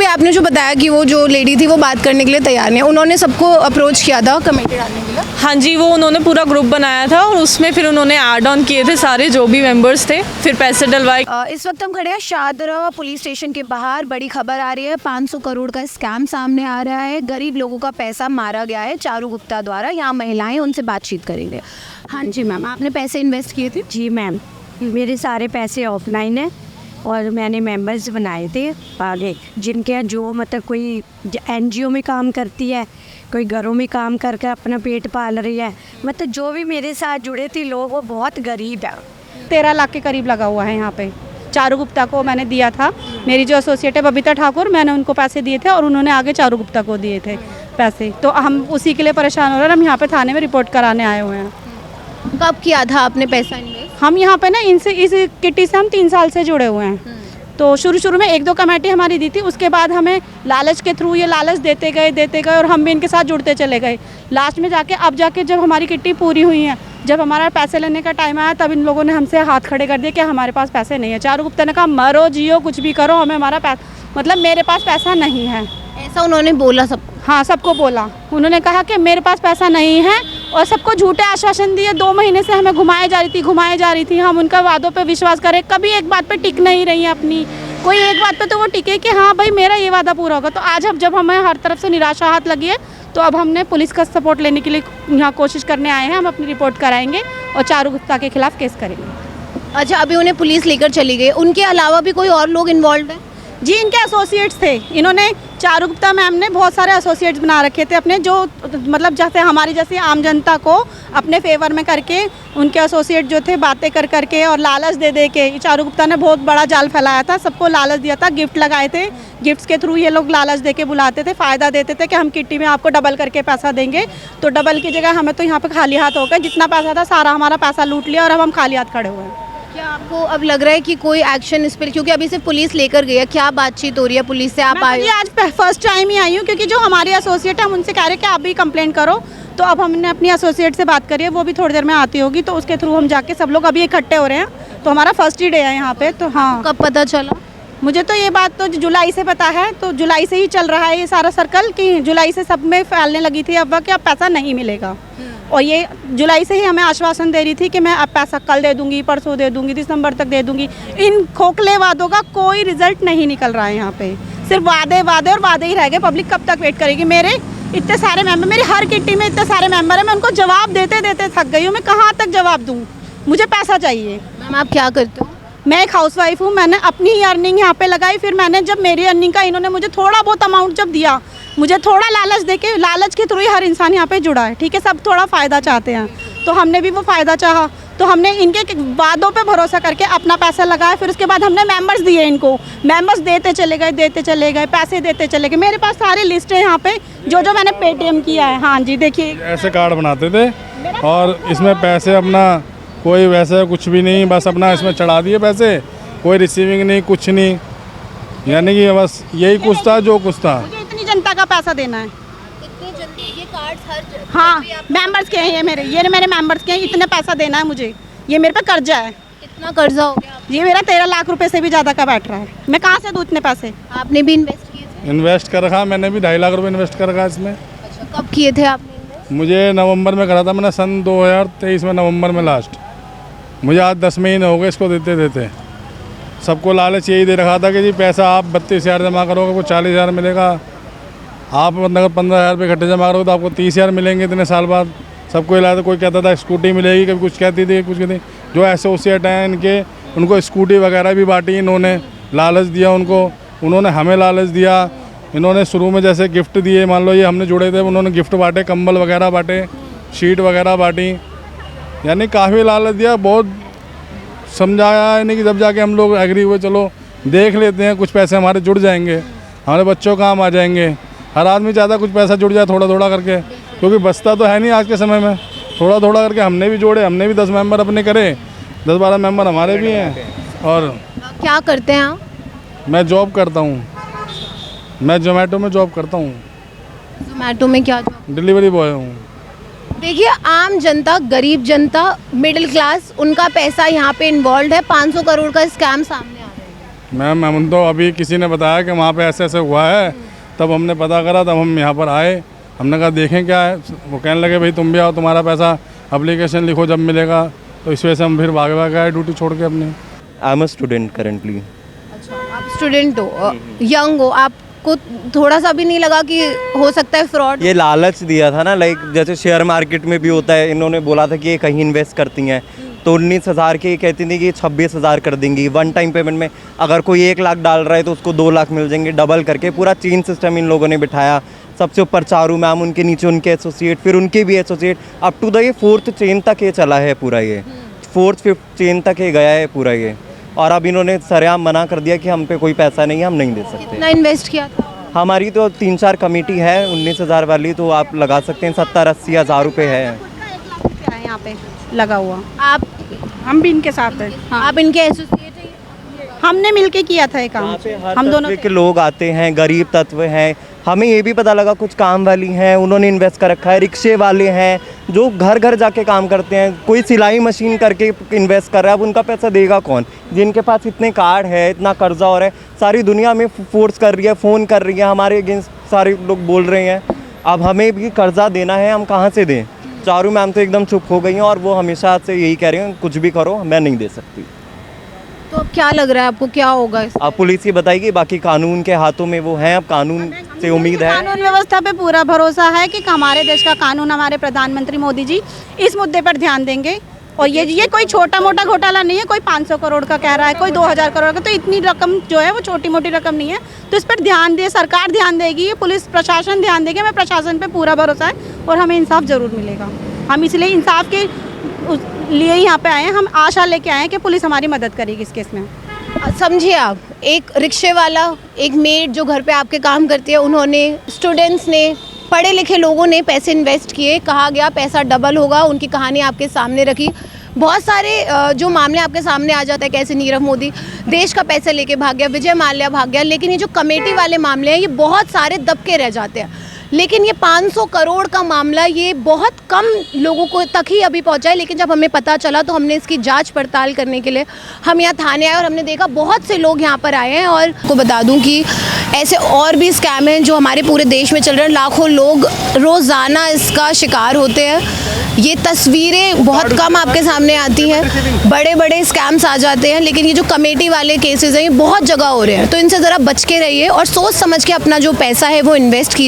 आपने जो बताया कि वो जो लेडी थी वो बात करने के लिए तैयार नहीं है, उन्होंने सबको अप्रोच किया था कमेटी डालने के लिए? हाँ जी, वो उन्होंने पूरा ग्रुप बनाया था और उसमें फिर उन्होंने ऐड ऑन किए थे सारे जो भी मेंबर्स थे, फिर पैसे डलवाए। इस वक्त हम खड़े हैं शाहदरा पुलिस स्टेशन के बाहर। बड़ी खबर आ रही है, 500 करोड़ का स्कैम सामने आ रहा है। गरीब लोगों का पैसा मारा गया है चारू गुप्ता द्वारा। यहाँ महिलाएं, उनसे बातचीत करेंगे। हाँ जी मैम, आपने पैसे इन्वेस्ट किए थे? जी मैम, मेरे सारे पैसे ऑफलाइन है और मैंने मेंबर्स बनाए थे आगे, जिनके जो मतलब कोई एनजीओ में काम करती है, कोई घरों में काम करके अपना पेट पाल रही है, मतलब जो भी मेरे साथ जुड़े थे लोग वो बहुत गरीब है। 13 लाख के करीब लगा हुआ है यहाँ पे। चारू गुप्ता को मैंने दिया था, मेरी जो एसोसिएट है बबीता ठाकुर, मैंने उनको पैसे दिए थे और उन्होंने आगे चारू गुप्ता को दिए थे पैसे। तो हम उसी के लिए परेशान हो रहे हैं। हम यहाँ पे थाने में रिपोर्ट कराने आए हुए हैं। कब किया था आपने पैसा इन्वेस्ट? हम यहाँ पे ना इनसे इस किट्टी से हम 3 साल से जुड़े हुए हैं। तो शुरू में 1-2 कमेटी हमारी दी थी, उसके बाद हमें लालच के थ्रू ये लालच देते गए और हम भी इनके साथ जुड़ते चले गए। लास्ट में जाके अब जाके जब हमारी किट्टी पूरी हुई है, जब हमारा पैसे लेने का टाइम आया, तब इन लोगों ने हमसे हाथ खड़े कर दिए कि हमारे पास पैसे नहीं है। चारू गुप्ता ने कहा मरो जियो कुछ भी करो, हमें हमारा पैसा, मतलब मेरे पास पैसा नहीं है, ऐसा उन्होंने बोला सबको? हाँ, सबको बोला। उन्होंने कहा कि मेरे पास पैसा नहीं है और सबको झूठे आश्वासन दिए। 2 महीने से हमें घुमाए जा रही थी। हम उनका वादों पे विश्वास करें, कभी एक बात पे टिक नहीं रही है अपनी। कोई एक बात पे तो वो टिके कि हाँ भाई मेरा ये वादा पूरा होगा। तो आज जब हमें हर तरफ से निराशा हाथ लगी है, तो अब हमने पुलिस का सपोर्ट लेने के लिए यहाँ कोशिश करने आए हैं। हम अपनी रिपोर्ट कराएंगे और चारू गुप्ता के खिलाफ केस करेंगे। अच्छा, अभी उन्हें पुलिस लेकर चली गई, उनके अलावा भी कोई और लोग इन्वॉल्व है? जी, इनके एसोसिएट्स थे। इन्होंने चारू गुप्ता मैम ने बहुत सारे एसोसिएट्स बना रखे थे अपने, जो मतलब जैसे हमारी जैसी आम जनता को अपने फेवर में करके उनके एसोसिएट जो थे बातें कर करके और लालच दे के चारू गुप्ता ने बहुत बड़ा जाल फैलाया था। सबको लालच दिया था, गिफ्ट लगाए थे। गिफ्ट्स के थ्रू ये लोग लालच दे के बुलाते थे, फ़ायदा देते थे कि हम किट्टी में आपको डबल करके पैसा देंगे। तो डबल की जगह हमें तो यहाँ पे खाली हाथ हो गए। जितना पैसा था सारा हमारा पैसा लूट लिया और अब हम खाली हाथ खड़े हुए हैं। क्या आपको अब लग रहा है कि कोई एक्शन इस पर, क्योंकि अभी से पुलिस लेकर गई है, क्या बातचीत हो रही है पुलिस से? आप आए? मैं आज फर्स्ट टाइम ही आई हूँ, क्योंकि जो हमारे एसोसिएट है हम उनसे कह रहे हैं कि आप भी कंप्लेंट करो। तो अब हमने अपनी एसोसिएट से बात करी है, वो भी थोड़ी देर में आती होगी, तो उसके थ्रू हम जाके सब लोग अभी इकट्ठे हो रहे हैं। तो हमारा फर्स्ट ही डे है यहाँ पे। तो हाँ, कब पता चला? मुझे तो ये बात तो जुलाई से पता है। तो जुलाई से ही चल रहा है ये सारा सर्कल, कि जुलाई से सब में फैलने लगी थी अब कि अब पैसा नहीं मिलेगा। और ये जुलाई से ही हमें आश्वासन दे रही थी कि मैं अब पैसा कल दे दूंगी, परसों दे दूंगी, दिसंबर तक दे दूंगी। इन खोखले वादों का कोई रिजल्ट नहीं निकल रहा है यहाँ पे। सिर्फ वादे और वादे ही रह गए। पब्लिक कब तक वेट करेगी? मेरे इतने सारे मेंबर, मेरी हर किट्टी में इतने सारे मेंबर हैं, मैं उनको जवाब देते थक गई हूँ। मैं कहाँ तक जवाब दूँ? मुझे पैसा चाहिए। मैम, आप क्या करते हो? मैं एक हाउसवाइफ हूँ। मैंने अपनी ही अर्निंग यहाँ पे लगाई। फिर मैंने जब मेरी अर्निंग का इन्होंने मुझे थोड़ा बहुत अमाउंट जब दिया, मुझे थोड़ा लालच देके, लालच के थ्रू ही हर इंसान यहाँ पे जुड़ा है, ठीक है? सब थोड़ा फ़ायदा चाहते हैं, तो हमने भी वो फ़ायदा चाहा। तो हमने इनके वादों पे भरोसा करके अपना पैसा लगाया। फिर उसके बाद हमने मेंबर्स दिए इनको। मेंबर्स देते चले गए, पैसे देते चले गए। मेरे पास सारी लिस्ट है यहाँ पे, जो मैंने पेटीएम किया है। हाँ जी, देखिए ऐसे कार्ड बनाते थे और इसमें पैसे अपना कोई वैसे कुछ भी नहीं, बस अपना इसमें चढ़ा दिए पैसे। कोई रिसीविंग नहीं, कुछ नहीं, यानी कि बस यही कुछ था जो कुछ था। मुझे इतनी जनता का पैसा देना है। इतनी जल्दी ये कार्ड्स हर हाँ, मेंबर्स के हैं ये मेरे मेंबर्स के हैं। इतने पैसा देना है मुझे। ये मेरे पे कर्जा है। कितना कर्जा हो गया? ये मेरा 13 लाख रुपए से भी ज़्यादा का बैठ रहा है। मैं कहाँ से दूँ इतने पैसे? आपने भी इन्वेस्ट किए थे? इन्वेस्ट कर रखा, मैंने भी 2.5 लाख रुपए इन्वेस्ट कर रखा इसमें। अच्छा, कब किए थे आपने इन्वेस्ट? मुझे नवंबर में करा था मैंने, सन 2023 में नवंबर में लास्ट। मुझे आज 10 महीने हो गए इसको देते। सबको लालच यही दे रखा था कि जी पैसा आप 32,000 जमा करोगे आपको 40,000 मिलेगा। आप अगर 15,000 रुपये इकट्ठे जमा करोगे तो आपको 30,000 मिलेंगे इतने साल बाद। सबको इलाज, कोई कहता था स्कूटी मिलेगी, कभी कुछ कहती थी, कुछ कहती। जो एसोसिएट हैं इनके, उनको स्कूटी वगैरह भी बांटी इन्होंने, लालच दिया उनको। उन्होंने हमें लालच दिया। इन्होंने शुरू में जैसे गिफ्ट दिए, मान लो ये हमने जुड़े थे, उन्होंने गिफ्ट बांटे, कंबल वगैरह बांटे, शीट वगैरह बांटी, यानी काफ़ी लालच दिया। बहुत समझाया नहीं कि जब जाके हम लोग एग्री हुए, चलो देख लेते हैं, कुछ पैसे हमारे जुड़ जाएंगे, हमारे बच्चों काम आ जाएंगे। हर आदमी चाहता कुछ पैसा जुड़ जाए थोड़ा थोड़ा करके, क्योंकि बचता तो है नहीं आज के समय में। थोड़ा थोड़ा करके हमने भी जोड़े, हमने भी 10 मेंबर अपने करे, 10-12 मेंबर हमारे भी हैं। और क्या करते हैं आप? मैं जॉब करता हूँ, मैं जोमेटो में जॉब करता हूँ। जोमेटो में क्या जॉब? डिलीवरी बॉय हूँ। देखिए, आम जनता, गरीब जनता, मिडिल क्लास, उनका पैसा यहाँ पे इन्वॉल्व है। 500 करोड़ का स्कैम सामने आ रहा है। मैम हम तो अभी किसी ने बताया कि वहाँ पे ऐसे ऐसे हुआ है, तब हमने पता करा, तब हम यहाँ पर आए। हमने कहा देखें क्या है। वो कहने लगे भाई तुम भी आओ, तुम्हारा पैसा एप्लीकेशन लिखो जब मिलेगा। तो इस वजह से हम फिर भाग आए ड्यूटी छोड़ के अपनी। I am a student currently. अच्छा, आप स्टूडेंट हो, यंग हो, आपको थोड़ा सा भी नहीं लगा कि हो सकता है फ्रॉड? ये लालच दिया था ना, लाइक जैसे शेयर मार्केट में भी होता है, इन्होंने बोला था कि ये कहीं इन्वेस्ट करती हैं, तो 19,000 के कहती थी कि 26,000 कर देंगी वन टाइम पेमेंट में। अगर कोई 1 लाख डाल रहा है तो उसको 2 लाख मिल जाएंगे, डबल करके पूरा चेन सिस्टम इन लोगों ने बिठाया। सबसे ऊपर चारू मैम, उनके नीचे उनके एसोसिएट, फिर उनके भी एसोसिएट, अप टू द ये 4th चेन तक ये चला है पूरा, ये 4th 5th चेन तक ये गया है पूरा ये। और अब इन्होंने सरेआम मना कर दिया कि हम पे कोई पैसा नहीं है, हम नहीं दे सकते। कितना इन्वेस्ट किया था? हमारी तो 3-4 कमेटी है 19,000 वाली, तो आप लगा सकते हैं 70-80 हज़ार रुपये है। क्या है यहाँ पे लगा हुआ? आप हम भी इनके साथ हैं। हाँ, आप इनके एसोसिएट हैं? हमने मिलके किया था ये काम। यहाँ पे हर हम दोनों तत्व के लोग आते हैं, गरीब तत्व हैं। हमें ये भी पता लगा कुछ काम वाली हैं, उन्होंने इन्वेस्ट कर रखा है। रिक्शे वाले हैं जो घर घर जाके काम करते हैं, कोई सिलाई मशीन करके इन्वेस्ट कर रहा है। अब उनका पैसा देगा कौन? जिनके पास इतने कार्ड है, इतना कर्जा हो रहा है, सारी दुनिया में फोर्स कर रही है, फ़ोन कर रही है, हमारे अगेंस्ट सारे लोग बोल रहे हैं। अब हमें भी कर्जा देना है, हम कहाँ से दें? चारू मैम तो एकदम चुप हो गई हैं और वो हमेशा से यही कह रही हैं कुछ भी करो, मैं नहीं दे सकती। तो अब क्या लग रहा है आपको, क्या होगा इससे? अब पुलिस ही बताएगी, बाकी कानून के हाथों में वो हैं। अब कानून से उम्मीद है। कानून व्यवस्था पे पूरा भरोसा है कि हमारे देश का कानून, हमारे प्रधानमंत्री मोदी जी इस मुद्दे पर ध्यान देंगे। और ये कोई छोटा मोटा घोटाला नहीं है, कोई 500 करोड़ का कह रहा है, कोई 2000 करोड़ का, तो इतनी रकम जो है वो छोटी मोटी रकम नहीं है। तो इस पर ध्यान दे, सरकार ध्यान देगी, पुलिस प्रशासन ध्यान देगी। हमें प्रशासन पे पूरा भरोसा है और हमें इंसाफ ज़रूर मिलेगा। हम इसलिए इंसाफ के लिए यहाँ पे आए हैं, हम आशा लेके आए हैं कि पुलिस हमारी मदद करेगी इस केस में। समझिए आप, एक रिक्शे वाला, एक मेड जो घर पे आपके काम करती है, उन्होंने, स्टूडेंट्स ने, पढ़े लिखे लोगों ने पैसे इन्वेस्ट किए, कहा गया पैसा डबल होगा, उनकी कहानी आपके सामने रखी। बहुत सारे जो मामले आपके सामने आ जाता है, कैसे नीरव मोदी देश का पैसा लेके भाग गया, विजय माल्या भाग गया, लेकिन ये जो कमेटी वाले मामले हैं ये बहुत सारे दबके रह जाते हैं। लेकिन ये 500 करोड़ का मामला ये बहुत कम लोगों को तक ही अभी पहुंचा है। लेकिन जब हमें पता चला तो हमने इसकी जांच पड़ताल करने के लिए हम यहाँ थाने आए और हमने देखा बहुत से लोग यहाँ पर आए हैं। और को बता दूं कि ऐसे और भी स्कैम हैं जो हमारे पूरे देश में चल रहे हैं, लाखों लोग रोज़ाना इसका शिकार होते हैं। ये तस्वीरें बहुत कम आपके सामने आती हैं, बड़े बड़े स्कैम्स आ जाते हैं, लेकिन ये जो कमेटी वाले केसेस हैं ये बहुत जगह हो रहे हैं। तो इनसे ज़रा बच के रहिए और सोच समझ के अपना जो पैसा है वो इन्वेस्ट कीजिए।